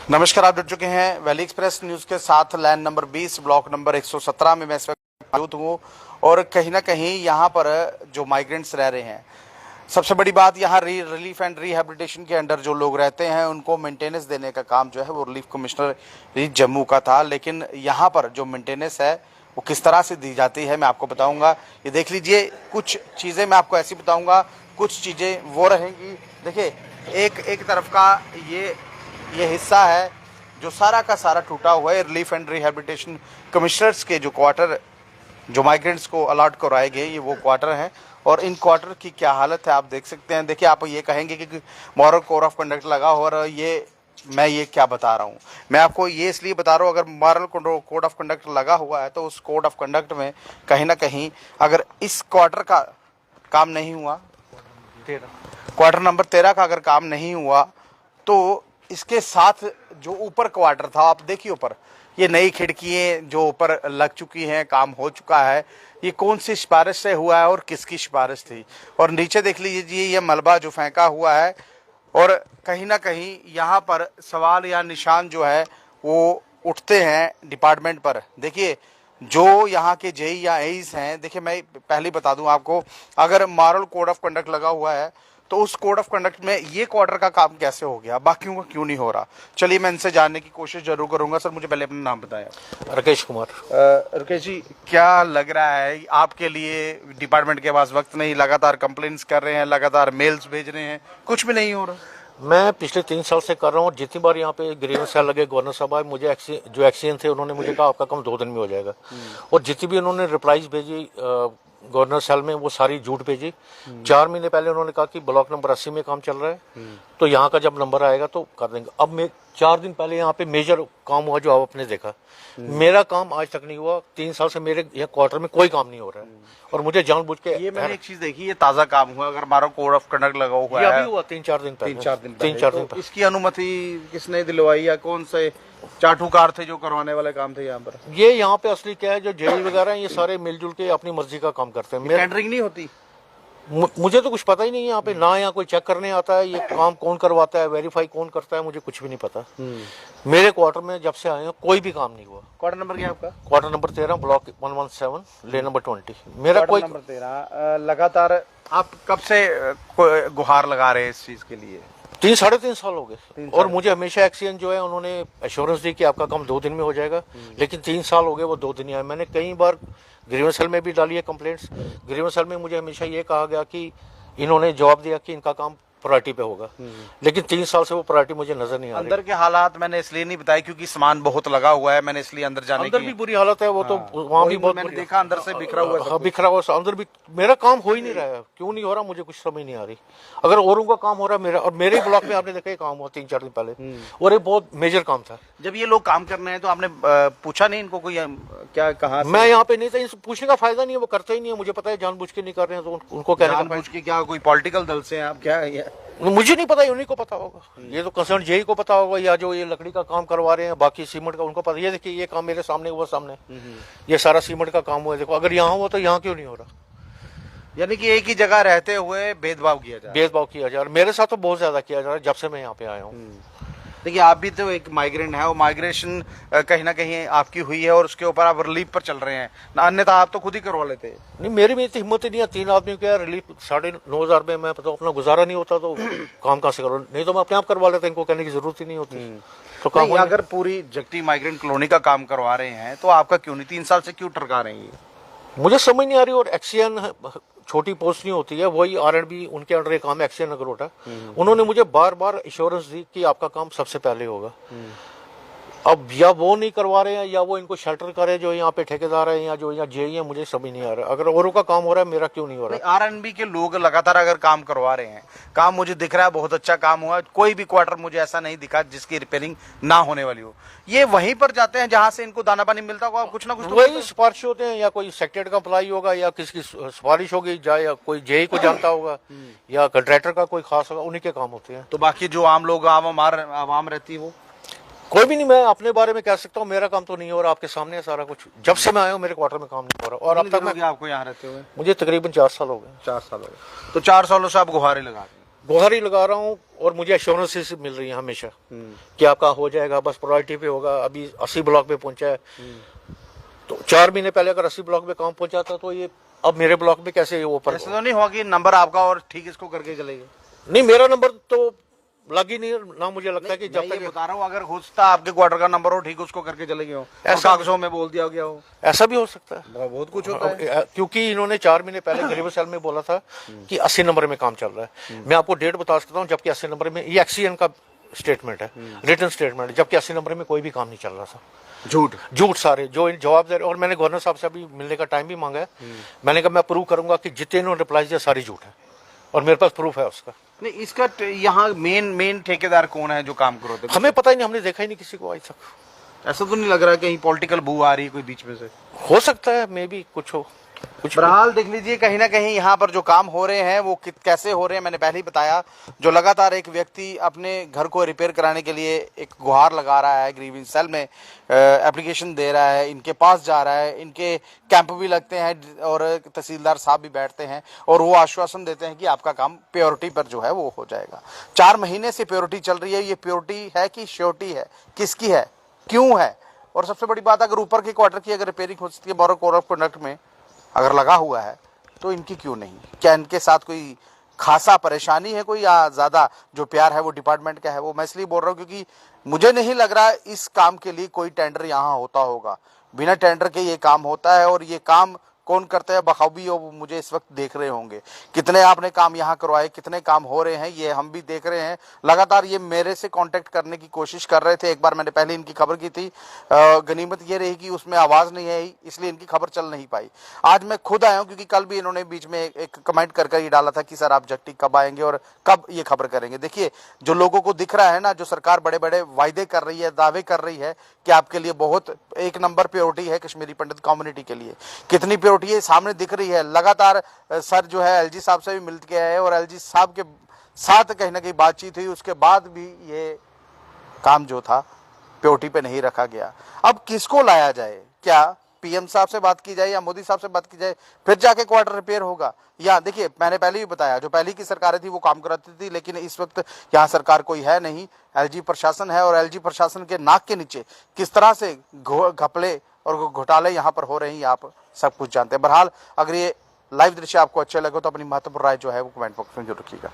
नमस्कार, आप जुड़ चुके हैं वैली एक्सप्रेस न्यूज़ के साथ। लाइन नंबर 20 ब्लॉक नंबर 117 में मैं इस वक्त मौजूद हूँ और कहीं ना कहीं यहाँ पर जो माइग्रेंट्स रह रहे हैं, सबसे बड़ी बात यहाँ रिलीफ एंड रिहेबिलिटेशन के अंडर जो लोग रहते हैं उनको मेंटेनेंस देने का काम जो है वो रिलीफ कमिश्नर जम्मू का था। लेकिन यहाँ पर जो मेंटेनेंस है वो किस तरह से दी जाती है मैं आपको बताऊँगा। ये देख लीजिए, कुछ चीज़ें मैं आपको ऐसी बताऊँगा, कुछ चीज़ें वो रहेंगी। देखिए, एक तरफ का ये हिस्सा है जो सारा का सारा टूटा हुआ है। रिलीफ एंड रिहेबिलिटेशन कमिश्नर्स के जो क्वार्टर जो माइग्रेंट्स को अलॉट करवाए गए, ये वो क्वार्टर हैं और इन क्वार्टर की क्या हालत है आप देख सकते हैं। देखिए, आप ये कहेंगे कि मॉरल कोड ऑफ कंडक्ट लगा हो और मैं क्या बता रहा हूँ। मैं आपको ये इसलिए बता रहा हूँ, अगर मॉरल कोड ऑफ कंडक्ट लगा हुआ है तो उस कोड ऑफ कंडक्ट में कहीं ना कहीं अगर इस क्वार्टर का काम नहीं हुआ, क्वार्टर नंबर 13 का अगर काम नहीं हुआ, तो इसके साथ जो ऊपर क्वार्टर था, आप देखिए ऊपर ये नई खिड़कियाँ जो ऊपर लग चुकी हैं, काम हो चुका है, ये कौन सी सिफारिश से हुआ है और किसकी सिफारिश थी। और नीचे देख लीजिए, ये मलबा जो फेंका हुआ है और कहीं ना कहीं यहाँ पर सवाल या निशान जो है वो उठते हैं डिपार्टमेंट पर। देखिए, जो यहाँ के जेई या एईस हैं, देखिए मैं पहले बता दूं आपको, अगर मॉरल कोड ऑफ कंडक्ट लगा हुआ है तो उस कोड ऑफ कंडक्ट में ये क्वार्टर का काम कैसे हो गया, बाकियों का क्यों नहीं हो रहा। चलिए, मैं इनसे जानने की कोशिश जरूर करूंगा। सर, मुझे पहले अपना नाम बताया। राकेश कुमार। राकेश जी, क्या लग रहा है आपके लिए, डिपार्टमेंट के पास वक्त नहीं, लगातार कंप्लेंट्स कर रहे हैं, लगातार मेल्स भेज रहे हैं, कुछ भी नहीं हो रहा। मैं पिछले 3 साल से कर रहा हूँ। जितनी बार यहाँ पे ग्रीवेंस सेल लगे, गवर्नर साहब आए, मुझे जो एक्सीएन थे उन्होंने मुझे कहा आपका काम 2 दिन में हो जाएगा। और जितनी भी उन्होंने रिप्लाईज भेजी गवर्नर सेल में, वो सारी झूठ भेजी। 4 महीने पहले उन्होंने कहा कि ब्लॉक नंबर 80 में काम चल रहा है, तो यहाँ का जब नंबर आएगा तो कर देंगे। अब मैं 4 दिन पहले यहाँ पे मेजर काम हुआ जो आपने देखा, मेरा काम आज तक नहीं हुआ। 3 साल से मेरे यहाँ क्वार्टर में कोई काम नहीं हो रहा है और मुझे जानबूझ के ये मैंने एक चीज देखी, ये ताजा काम हुआ। अगर हमारा कोड ऑफ कंडक्ट लगा हुआ है, अभी हुआ 3-4 दिन पहले। 3-4 दिन पहले। इसकी अनुमति किसने दिलवाई या कौन से चाटुकार थे जो करवाने वाले काम थे यहाँ पर? ये यहाँ पे असली क्या है, जो जेई वगैरह हैं, ये सारे मिलजुल के अपनी मर्जी का काम करते हैं। टेंडरिंग नहीं होती। मुझे तो कुछ पता ही नहीं है यहाँ पे, ना यहाँ कोई चेक करने आता है, ये काम कौन करवाता है, वेरीफाई कौन करता है, मुझे कुछ भी नहीं पता। मेरे क्वार्टर में जब से आए हैं कोई भी काम नहीं हुआ। क्वार्टर नंबर क्या है आपका? Quarter number 13, block 117, lane number 20। मेरा कोई नंबर 13। लगातार आप कब से गुहार लगा रहे हैं इस चीज के लिए? 3-3.5 साल हो गए और मुझे हमेशा एक्सीएन जो है उन्होंने एश्योरेंस दी कि आपका काम 2 दिन में हो जाएगा, लेकिन 3 साल हो गए, वो 2 दिन ही आए। मैंने कई बार ग्रीवेंस सेल में भी डाली है कंप्लेंट्स। ग्रीवेंस सेल में मुझे हमेशा ये कहा गया कि इन्होंने जवाब दिया कि इनका काम प्रायोरिटी पे होगा, लेकिन 3 साल से वो प्रायोरिटी मुझे नजर नहीं आ रही। अंदर के हालात मैंने इसलिए नहीं बताया क्योंकि सामान बहुत लगा हुआ है, मैंने इसलिए अंदर जाने अंदर भी बुरी हालत है, वो तो वहाँ भी बहुत मैंने देखा अंदर से बिखरा हुआ है। बिखरा हुआ अंदर भी। मेरा काम हो ही नहीं रहा है, क्यों नहीं हो रहा मुझे कुछ समझ नहीं आ रही। अगर औरों का काम हो रहा है, मेरा और मेरे ब्लॉक में आपने देखा ये काम हुआ 3-4 दिन पहले और ये बहुत मेजर काम था। जब ये लोग काम कर रहे हैं तो आपने पूछा नहीं इनको कोई क्या कहा? मैं यहाँ पे नहीं था, इनसे पूछने का फायदा नहीं है, वो करते ही नहीं है। मुझे पता है जानबूझ के नहीं कर रहे हैं, तो उनको कहने का क्या कोई पॉलिटिकल दल से आप क्या है? मुझे नहीं पता, उन्हीं को पता होगा। ये तो कंसर्न जेई को पता होगा, या जो ये लकड़ी का काम करवा रहे हैं, बाकी सीमेंट का उनको पता। ये देखिए, ये काम मेरे सामने हुआ, सामने ये सारा सीमेंट का काम हुआ। देखो, अगर यहाँ हुआ तो यहाँ क्यों नहीं हो रहा? यानी कि एक ही जगह रहते हुए भेदभाव किया जा रहा है। मेरे साथ तो बहुत ज्यादा किया जा रहा है जब से मैं यहाँ पे आया हूँ। देखिए, आप भी तो एक माइग्रेंट है और माइग्रेशन कहीं ना कहीं आपकी हुई है और उसके ऊपर आप रिलीफ पर चल रहे हैं, अन्यथा आप तो खुद ही करवा लेते। नहीं, मेरी में इतनी हिम्मत ही नहीं है। 3 आदमी का रिलीफ 9,500 में मैं पता अपना गुजारा नहीं होता, तो काम कहाँ से करो? नहीं तो मैं अपने आप करवा लेता, इनको कहने की जरूरत ही नहीं होती। तो काम अगर पूरी जगती माइग्रेंट कॉलोनी का काम करवा रहे हैं तो आपका क्यों नहीं? 3 साल से क्यों टरका रहे हैं? मुझे समझ नहीं आ रही। और एक्सीएन छोटी पोस्ट नहीं होती है, वही आरएनबी उनके अंडर एक काम है, एक्सीएन नगरोटा। उन्होंने मुझे बार बार एश्योरेंस दी कि आपका काम सबसे पहले होगा। अब या वो नहीं करवा रहे हैं या वो इनको शेल्टर करे जो यहाँ पे ठेकेदार है या जो यहाँ जेई है, मुझे समझ नहीं आ रहा। अगर औरों का काम हो रहा है, मेरा क्यों नहीं हो रहा? आरएनबी के लोग लगातार अगर काम करवा रहे हैं, काम मुझे दिख रहा है बहुत अच्छा काम हुआ, कोई भी क्वार्टर मुझे ऐसा नहीं दिखा जिसकी रिपेयरिंग ना होने वाली हो। ये वहीं पर जाते हैं जहां से इनको दाना पानी मिलता होगा, कुछ ना कुछ तो वही सिफारिश होते हैं, या कोई सेक्रेटरी का अप्लाई होगा या किसकी सिफारिश होगी, या कोई जेई को जानता होगा या कंट्रैक्टर का कोई खास होगा, उन्हीं के काम होते हैं। तो बाकी जो आम लोग आवाम रहती है वो कोई भी नहीं। मैं अपने बारे में कह सकता हूँ, मेरा काम तो नहीं हो रहा। आपके सामने है सारा कुछ। जब से मैं आया हूँ मेरे क्वार्टर में काम नहीं हो रहा। और अब तक मैं आपको यहाँ रहते हुए मुझे तकरीबन 4 साल हो गए। 4 साल हो गए। तो 4 सालों से आप गुहारे लगा रहे हैं? गुहारी लगा रहा हूँ और मुझे एश्योरेंसेस मिल रही है हमेशा कि आपका हो जाएगा, बस प्रायोरिटी पे होगा। अभी 80 ब्लॉक पे पहुंचा है, तो 4 महीने पहले अगर 80 ब्लॉक पे काम पहुंचा था तो ये अब मेरे ब्लॉक में कैसे वो पर ऐसा तो नहीं हुआ कि नंबर आपका और ठीक इसको करके चलेंगे? नहीं, मेरा नंबर तो लग ही नहीं ना, मुझे लगता है कि मैं जब ये तक बता रहा हूँ, अगर होता आपके क्वार्टर का नंबर हो ठीक उसको करके चले गए हो, ऐसा कागजों में बोल दिया गया हो, ऐसा भी हो सकता है। बहुत कुछ होता है। क्योंकि इन्होंने 4 महीने पहले ग्रीवेंस सेल में बोला था कि 80 नंबर में काम चल रहा है। मैं आपको डेट बता सकता हूँ जबकि 80 नंबर में, ये एक्सीएन का स्टेटमेंट है, रिटन स्टेटमेंट है, जबकि 80 नंबर में कोई भी काम नहीं चल रहा था। झूठ सारे जो जवाब दे रहे। और मैंने गवर्नर साहब से अभी मिलने का टाइम भी मांगा है। मैंने कहा मैं प्रूव करूंगा कि जितने इन्होंने रिप्लाई दिया सारी झूठ है, और मेरे पास प्रूफ है उसका। नहीं, इसका यहाँ मेन ठेकेदार कौन है जो काम करो? हमें पता ही नहीं, हमने देखा ही नहीं किसी को आज तक। ऐसा तो नहीं लग रहा कहीं पॉलिटिकल बू आ रही है कोई बीच में से? हो सकता है, मे बी कुछ हो, कुछ बहरहाल देख लीजिए, कहीं ना कहीं यहाँ पर जो काम हो रहे हैं वो कैसे हो रहे हैं। मैंने पहले ही बताया, जो लगातार एक व्यक्ति अपने घर को रिपेयर कराने के लिए एक गुहार लगा रहा है, ग्रीवेंस सेल में एप्लीकेशन दे रहा है, इनके पास जा रहा है, इनके कैंप भी लगते हैं और तहसीलदार साहब भी बैठते हैं और वो आश्वासन देते हैं कि आपका काम प्योरिटी पर जो है वो हो जाएगा। 4 महीने से प्योरिटी चल रही है। ये प्योरिटी है कि श्योरिटी है, किसकी है, क्यों है? और सबसे बड़ी बात, अगर ऊपर के क्वार्टर की अगर रिपेयरिंग हो सकती है बोरो कोड ऑफ कंडक्ट में अगर लगा हुआ है तो इनकी क्यों नहीं? क्या इनके साथ कोई खासा परेशानी है कोई, या ज़्यादा जो प्यार है वो डिपार्टमेंट का है? वो मैं इसलिए बोल रहा हूँ क्योंकि मुझे नहीं लग रहा इस काम के लिए कोई टेंडर यहाँ होता होगा। बिना टेंडर के ये काम होता है और ये काम कौन करता है बखूबी, वो मुझे इस वक्त देख रहे होंगे। कितने आपने काम यहाँ करवाए, कितने काम हो रहे हैं, ये हम भी देख रहे हैं। लगातार ये मेरे से कांटेक्ट करने की कोशिश कर रहे थे। एक बार मैंने पहले इनकी खबर की थी, गनीमत ये रही कि उसमें आवाज़ नहीं आई, इसलिए इनकी खबर चल नहीं पाई। आज मैं खुद आया हूँ क्योंकि कल भी इन्होंने बीच में एक कमेंट कर ये डाला था कि सर आप जगटी कब आएंगे और कब ये खबर करेंगे। देखिए, जो लोगों को दिख रहा है ना, जो सरकार बड़े बड़े वायदे कर रही है, दावे कर रही है कि आपके लिए बहुत एक नंबर प्योरिटी है कश्मीरी पंडित कम्युनिटी के लिए, कितनी प्योरिटी है सामने दिख रही है। लगातार सर जो है एलजी साहब से भी मिल के आए और एलजी साहब के साथ कहीं ना कहीं बातचीत हुई, उसके बाद भी ये काम जो था प्योरिटी पे नहीं रखा गया। अब किसको लाया जाए? क्या पीएम साहब से बात की जाए या मोदी साहब से बात की जाए, फिर जाके क्वार्टर रिपेयर होगा? या देखिए, मैंने पहले भी बताया, जो पहले की सरकारें थी वो काम कराती थी, लेकिन इस वक्त यहाँ सरकार कोई है नहीं, एलजी प्रशासन है। और एलजी प्रशासन के नाक के नीचे किस तरह से घपले और घोटाले यहाँ पर हो रहे हैं, आप सब कुछ जानते हैं। बहरहाल, अगर ये लाइव दृश्य आपको अच्छे लगे तो अपनी महत्वपूर्ण राय जो है वो कमेंट बॉक्स में जरूर रखिएगा।